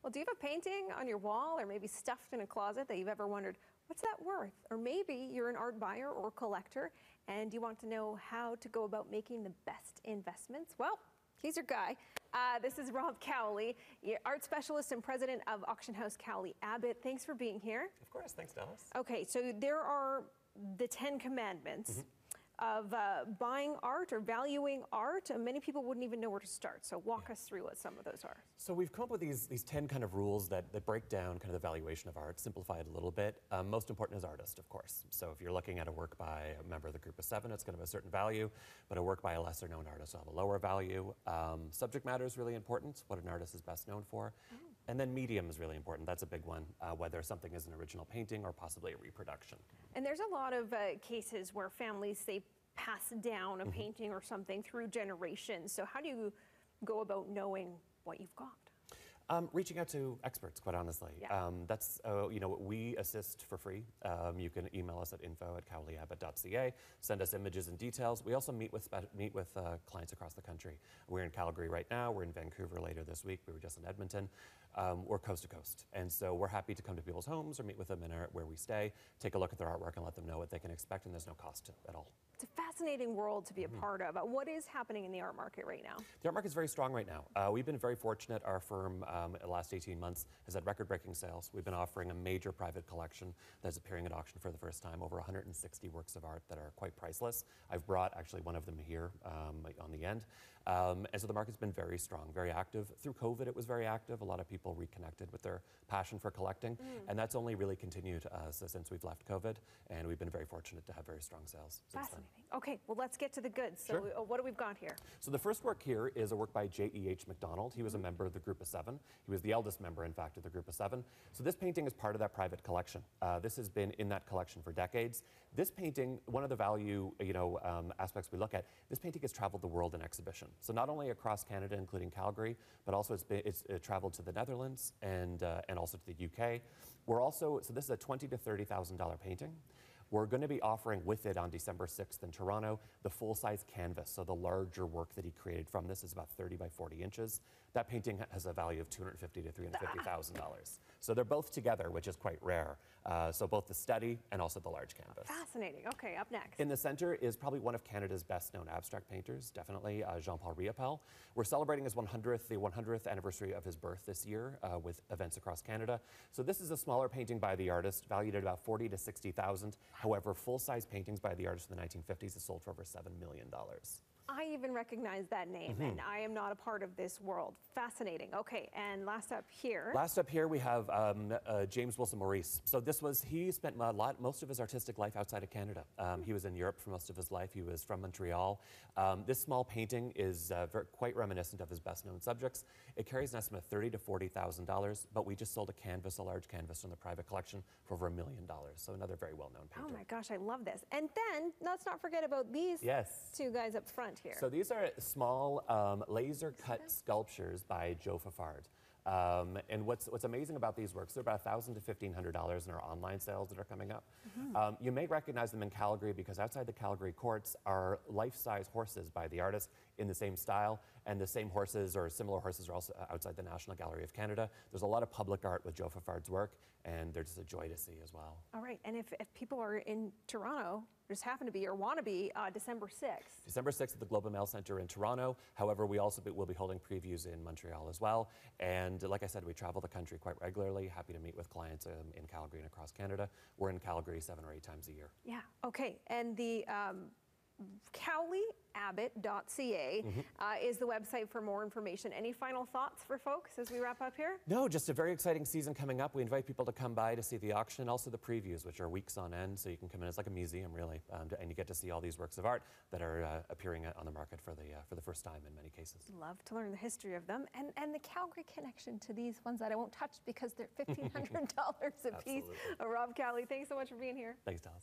Well, do you have a painting on your wall or maybe stuffed in a closet that you've ever wondered, what's that worth? Or maybe you're an art buyer or collector and you want to know how to go about making the best investments? Well, he's your guy. This is Rob Cowley, art specialist and president of auction house Cowley Abbott. Thanks for being here. Of course, thanks, Dallas. Okay, so there are the 10 commandments of buying art or valuing art. Many people wouldn't even know where to start. So walk us through what some of those are. So we've come up with these 10 kind of rules that break down kind of the valuation of art, simplify it a little bit. Most important is artist, of course. So if you're looking at a work by a member of the group of 7, it's going to have a certain value, but a work by a lesser known artist will have a lower value. Subject matter is really important, what an artist is best known for. And then medium is really important. That's a big one, whether something is an original painting or possibly a reproduction. And there's a lot of cases where families, say, pass down a painting or something through generations. So how do you go about knowing what you've got? Reaching out to experts, quite honestly. Yeah. That's, we assist for free. You can email us at info@cowleyabbott.ca, send us images and details. We also meet with clients across the country. We're in Calgary right now. We're in Vancouver later this week. We were just in Edmonton. We're coast to coast. And so we're happy to come to people's homes or meet with them where we stay, take a look at their artwork and let them know what they can expect, and there's no cost at all. It's a fascinating world to be a part of. What is happening in the art market right now? The art market is very strong right now. We've been very fortunate. Our firm, in the last 18 months, has had record-breaking sales. We've been offering a major private collection that's appearing at auction for the first time, over 160 works of art that are quite priceless. I've brought actually one of them here on the end. And so the market's been very strong, very active. Through COVID, it was very active. A lot of people reconnected with their passion for collecting, and that's only really continued since we've left COVID, and we've been very fortunate to have very strong sales since then. Okay, well, let's get to the goods. So what do we've got here? So the first work here is a work by J.E.H. MacDonald. He was a member of the group of 7. He was the eldest member, in fact, of the group of 7. So this painting is part of that private collection. This has been in that collection for decades. This painting, one of the value aspects we look at, this painting has traveled the world in exhibition. So not only across Canada, including Calgary, but also it's traveled to the Netherlands and also to the UK. So this is a $20,000 to $30,000 painting. We're going to be offering with it on December 6th in Toronto the full-size canvas, so the larger work that he created from this is about 30 by 40 inches. That painting has a value of $250,000 to $350,000. So they're both together, which is quite rare. So both the study and also the large canvas. Fascinating. Okay, up next. In the center is probably one of Canada's best-known abstract painters, definitely, Jean-Paul Riopelle. We're celebrating the 100th anniversary of his birth this year with events across Canada. So this is a smaller painting by the artist, valued at about $40,000 to $60,000. However, full-size paintings by the artist in the 1950s have sold for over $7 million. I even recognize that name, and I am not a part of this world. Fascinating. Okay, and last up here. Last up here we have James Wilson Morrice. So he spent most of his artistic life outside of Canada. He was in Europe for most of his life. He was from Montreal. This small painting is quite reminiscent of his best-known subjects. It carries an estimate of $30,000 to $40,000, but we just sold a large canvas from the private collection for over $1 million. So another very well-known painter. Oh my gosh, I love this. And then let's not forget about these two guys up front here. So these are small laser-cut sculptures by Joe Fafard. And what's amazing about these works, they're about $1,000 to $1,500 in our online sales that are coming up. You may recognize them in Calgary because outside the Calgary courts are life-size horses by the artist in the same style, and the same horses or similar horses are also outside the National Gallery of Canada. There's a lot of public art with Joe Fafard's work, and they're just a joy to see as well. All right, and if people are in Toronto, just happen to be or want to be December 6th. December 6th at the Globe and Mail Centre in Toronto. However, we also will be holding previews in Montreal as well. And like I said, we travel the country quite regularly. Happy to meet with clients in Calgary and across Canada. We're in Calgary 7 or 8 times a year. Yeah, okay. And the Cowleyabbott.ca is the website for more information. Any final thoughts for folks as we wrap up here? No, just a very exciting season coming up. We invite people to come by to see the auction, also the previews, which are weeks on end. So you can come in. It's like a museum, really, and you get to see all these works of art that are appearing on the market for the first time in many cases. Love to learn the history of them and the Calgary connection to these ones that I won't touch because they're $1,500 a piece. Rob Cowley, thanks so much for being here. Thanks, Dallas.